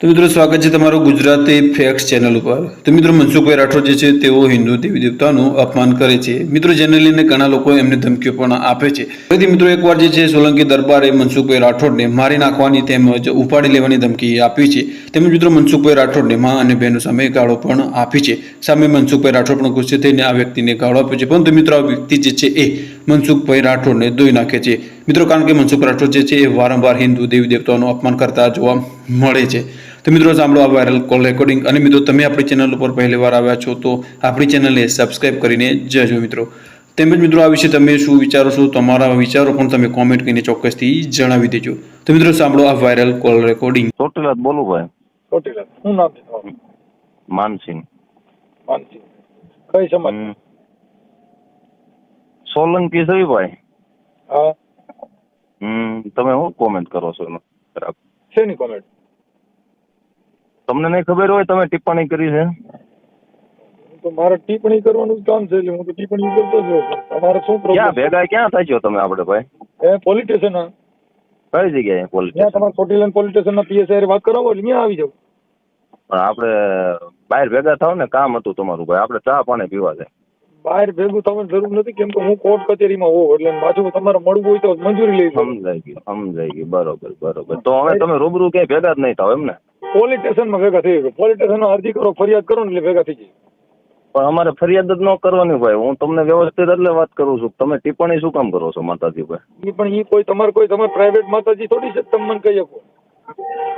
તો મિત્રો સ્વાગત છે તમારું ગુજરાતી ફેક્સ ચેનલ ઉપર। તો મિત્રો મનસુખભાઈ રાઠોડ જે છે તેઓ હિન્દુ દેવી દેવતાનું અપમાન કરે છે। મિત્રો જેને લઈને ઘણા લોકો એમને ધમકીઓ પણ આપે છે। ફરીથી મિત્રો એકવાર જે છે સોલંકી દરબારે મનસુખભાઈ રાઠોડને મારી નાખવાની તેમજ ઉપાડી લેવાની ધમકી આપી છે। તેમજ મિત્રો મનસુખભાઈ રાઠોડને મા અને બહેનો સામે ગાળો પણ આપી છે। સામે મનસુખભાઈ રાઠોડ પણ ગુસ્સે થઈને આ વ્યક્તિને ગાળો આપ્યો છે, પરંતુ મિત્રો આ વ્યક્તિ જે છે એ મનસુખભાઈ રાઠોડને ધોઈ નાખે છે। મિત્રો કારણ કે મનસુખ રાઠોડ જે છે એ વારંવાર હિન્દુ દેવી દેવતાઓનું અપમાન કરતા જોવા મળે છે। તો મિત્રો સાંભળો આ વાયરલ કોલ રેકોર્ડિંગ। અને મિત્રો તમે આપણી ચેનલ ઉપર પહેલી વાર આવ્યા છો તો આપણી ચેનલને સબસ્ક્રાઇબ કરીને જજો મિત્રો। તેમજ મિત્રો આ વિશે તમે શું વિચારો છો, તમારા વિચારો પણ તમે કોમેન્ટ કરીને ચોક્કસથી જણાવી દેજો। તો મિત્રો સાંભળો આ વાયરલ કોલ રેકોર્ડિંગ। ચોટીલા બોલું ભાઈ। ચોટીલા શું નામ છે તમારું? માનસિંહ। માનસિંહ કઈ સમાજ? સોલંકી છે ભાઈ। હા તમે શું કોમેન્ટ કરો છો એમાં? બરાબર, શેની કોમેન્ટ? તમને નહીં ખબર હોય તમે ટિપ્પણી કરી છે? તો મારે ટિપ્પણી કરવાનું જ કામ છે એટલે હું તો ટિપ્પણી કરતો જ હોઉં। તમારે શું ક્યાં પ્રોબ્લેમ? ભેગા ક્યાં થાય છો તમે આપણે ભાઈ? પોલીસ સ્ટેશન કઈ જગ્યાએ પોલીસ ત્યાં સ્ટેશન? તમારે ચોટીલા પોલીસ સ્ટેશન ના પીએસઆઈ વાત કરાવો એટલે ત્યાં આવી જાવ। પણ આપણે બહાર ભેગા થાવ ને, કામ હતું તમારું ભાઈ, આપણે ચા પાણી પીવા છે। બહાર ભેગું થવાની જરૂર નથી, કેમ કે હું કોર્ટ કચેરીમાં હોઉં એટલે પાછું તમારે મળવું હોય તો મંજૂરી લઈ લો। સમજાઈ ગયું બરોબર બરોબર। તો હવે તમે રૂબરૂ ક્યાંય ભેગા જ નહીં થાવ એમ ને? પોલીસ સ્ટેશનમાં ભેગા થઈ ગયો, પોલીસ સ્ટેશનમાં અરજી કરો, ફરિયાદ કરો ને એટલે ભેગા થઈ જાય। પણ અમારે ફરિયાદ જ ન કરવાની ભાઈ, હું તમને વ્યવસ્થિત એટલે વાત કરું છું, તમે ટિપ્પણી શું કામ કરો છો માતાજી ભાઈ? પણ એ કોઈ તમારે પ્રાઇવેટ માતાજી થોડી છે તમે મને કહી શકો?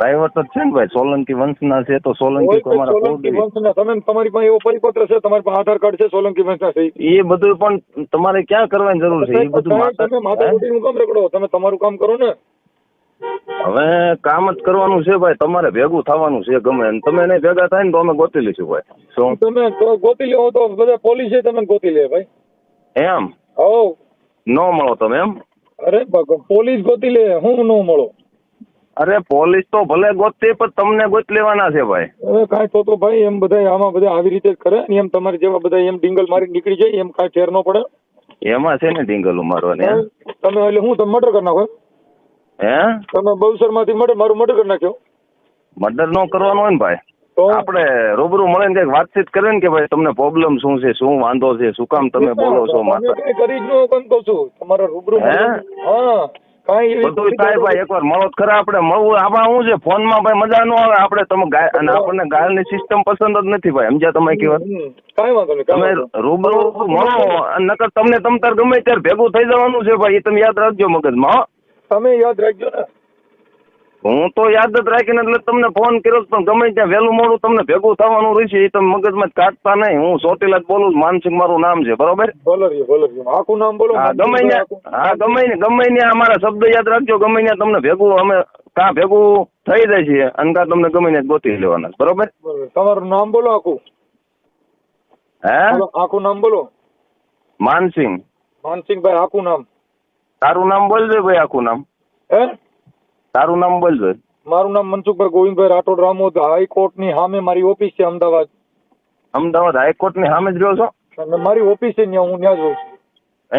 પ્રાઇવેટ જ છે ને ભાઈ, સોલંકી વંશના છે તો સોલંકી તો અમારા સોલંકી વંશના તમે તમારી પાસે એવો પરિપત્ર છે, તમારી પાસે આધાર કાર્ડ છે સોલંકી વંશના છે? એ બધું પણ તમારે ક્યાં કરવાની જરૂર છે? એ બધું તમે માથાકૂટીનું કામ રખડો, તમે તમારું કામ કરો ને। હવે કામ જ કરવાનું છે ભાઈ, તમારે ભેગું થવાનું છે ગમે એમ। તમે નહીં ભેગા થાય ને તો અમે ગોતી લઈશું ભાઈ। શું તમે ગોતી લેવો તો બધા પોલીસે તમે ગોતી લે ભાઈ। એમ હો ન મળો તમે એમ? અરે પોલીસ ગોતી લે, હું ન મળો? અરે પોલીસ તો ભલે ગોતતી પણ તમને ગોત લેવાના છે ભાઈ। હવે કાંઈ તો ભાઈ એમ બધા આમાં બધા આવી રીતે જ કરે ને, એમ તમારે જેવા બધા એમ ડિંગલ મારી નીકળી જાય એમ કાંઈ ફેર ન પડે। એમાં છે ને ડીંગલું મારવાની? તમે એટલે હું તમે મર્ડર કરી નાખો? હે તમે બહુસર માંથી મારું મર્ડર કરી નાખ્યો? મર્ડર ન કરવાનું હોય ને ભાઈ, તો આપણે રૂબરૂ મળીને કઈક વાતચીત કરે ને કે ભાઈ તમને પ્રોબ્લેમ શું છે, શું વાંધો છે, શું કામ તમે બોલો છો માતા? તમે કરી જ ન કામ કહું છું તમારે રૂબરૂ હા કાંઈ એવી બધું થાય ભાઈ, એકવાર મળો જ ખરા। આપણે મળવું આમાં શું છે, ફોનમાં ભાઈ મજા ન આવે। આપણે તમે અને આપણને ગાળની સિસ્ટમ પસંદ જ નથી ભાઈ, સમજ્યા તમે? કહેવાત કાંઈ વાંધો નહીં, તમે રૂબરૂ મળો, નકર તમને તમતાર ગમે ત્યારે ભેગું થઈ જવાનું છે ભાઈ, એ તમે યાદ રાખજો મગજમાં। તમે યાદ રાખજો ને। હું તો યાદ જ રાખીને એટલે તમને ફોન કર્યો, પણ ગમે ત્યાં વહેલું મોડું તમને ભેગું થવાનું રહેશે, એ તમે મગજમાં જ કાઢતા નહીં। હું ચોટીલા જ બોલું, માનસિંહ મારું નામ છે, બરોબર? બોલો આખું નામ બોલો। હા ગમે ને અમારા શબ્દ યાદ રાખજો। ગમે ત્યાં તમને ભેગું અમે કાં ભેગું થઈ જાય છે અને કાં તમને ગમે ત્યાં ગોતી લેવાના, બરોબર? તમારું નામ બોલો આખું? હે આખું નામ બોલો। માનસિંહ। માનસિંહભાઈ આખું નામ? તારું નામ બોલજો ભાઈ, આખું નામ હે? તારું નામ બોલજો। મારું નામ મનસુખભાઈ ગોવિંદભાઈ રાઠોડ રામોદ, હાઈકોર્ટની સામે મારી ઓફિસ છે અમદાવાદ। અમદાવાદ હાઈકોર્ટની સામે જ રહ્યો છો? અને મારી ઓફિસ છે ત્યાં, હું ત્યાં જ રહું છું।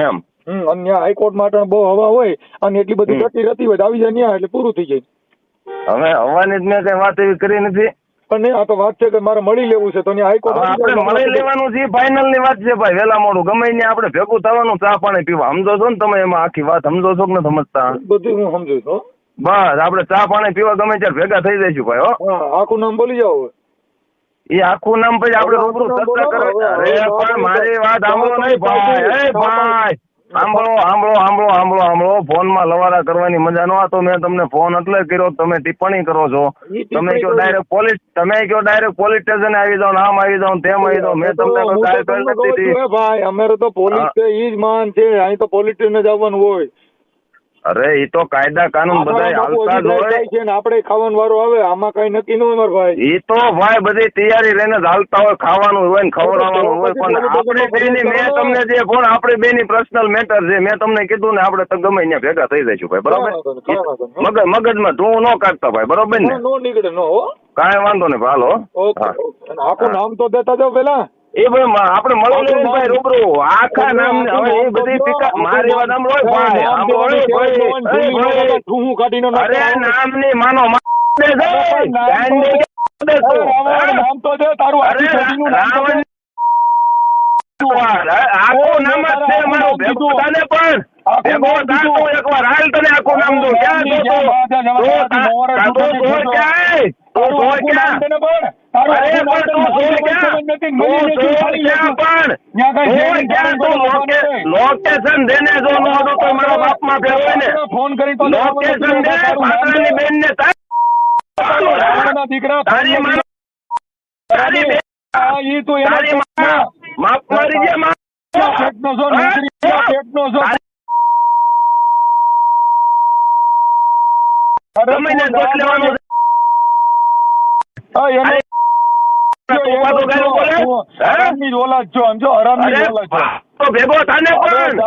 એમ? અને ત્યાં હાઈકોર્ટ માટે બહુ હવા હોય અને એટલી બધી ગતિ રહેતી હોય તો આવી જાય ત્યાં એટલે પૂરું થઈ જાય। હવે હવાની જ મેં કઈ વાત એવી કરી નથી, પણ નહીં, આ તો વાત છે કે મારે મળી લેવું છે તો ત્યાં હાઈકોર્ટ આપણે મળી લેવાનું છે, ફાઇનલ ની વાત છે ભાઈ। વેલા મોડું ગમે ત્યાં આપણે ભેગું થવાનું, ચા પાણી પીવા, સમજો છો ને તમે? એમાં આખી વાત સમજો છો કે ન સમજતા? બધું હું સમજુ છું। બસ આપણે ચા પાણી પીવા ગમે ત્યારે ભેગા થઈ જઈશું ભાઈ। હો આખું નામ બોલી જાઓ। એ આખું નામ પછી આપણે રૂબરૂ ચર્ચા કરે। અરે પણ મારી વાત સાંભળો નહીં ભાઈ, એ ભાઈ સાંભળો, ફોનમાં લવારા કરવાની મજા ન આવે તો મેં તમને ફોન એટલે કર્યો, તમે ટિપ્પણી કરો છો। તમે કહો ડાયરેક્ટ પોલીસ સ્ટેશન આવી જાઓ, આમ આવી જાઓ, તેમ આવી જાઓ। મેં તમને ગાય કરી નથી દીધી ભાઈ, અમારે તો પોલીસ છે ઈ જ માન છે, અહીં તો પોલીસ સ્ટેશન જવાનું હોય। અરે એ તો કાયદા કાનૂન બધા હાલતા જ હોય છે ને, આપણે ખાવાનો વારો આવે, આમાં કઈ નક્કી ન હોય મારા ભાઈ। એ તો ભાઈ બધી તૈયારી લઈને જ હાલતા હોય, ખાવાનું હોય ને ખવડાવવાનું હોય, પણ આપણે બેની મેં તમને જે ફોન આપણે બેની પર્સનલ મેટર છે, મેં તમને કીધું ને, આપણે તો ગમે ત્યાં ભેગા થઈ જઈશું ભાઈ, બરોબર? મગજમાં ધૂળ ન કાઢતા ભાઈ, બરોબર ને? નો નીકળે નો, કાંઈ વાંધો નહીં, હાલો। આખું નામ તો દેતા જાવ પેલા। એ ભાઈ આપણે મળી લઈએ ભાઈ રૂબરૂ, આખા નામ હવે એ બધી ટીકા મારી વાત સાંભળો ભાઈ, સાંભળો ભાઈ, અરે નામની માનો રાવણ નામ તો દે તારું આખી સદીનું નામ તો દે. આખું નામ જ છે મારું. ભેગો થાને પણ ભેગો થા તું એકવાર હાલ તને આખું નામ દઉં. ક્યાં છો તું? તું સોય ક્યાં? તું સોય ક્યાં? અરે પણ તું સોય ક્યાં? લોકેશન દેને જો નો હતું તો મારા બાપમાં ફેરવે ને. ફોન કરી તો લોકેશન દે પાત્રની બેન ને રાવણના દીકરા તારી માં તારી બેન હા, ઈ તો એના તારી માં માફ મારી જે માં પેટનો છો, નોકરી પેટનો છો. અરે ગમે ને ગોત લેવાનું છે. હા, એનો તું પાછો ગાયબ બોલે? હરામની જ ઓલાદ છો, સમજો, હરામની જ અરે ઓલાદ છો. તો ભેગો થાને પણ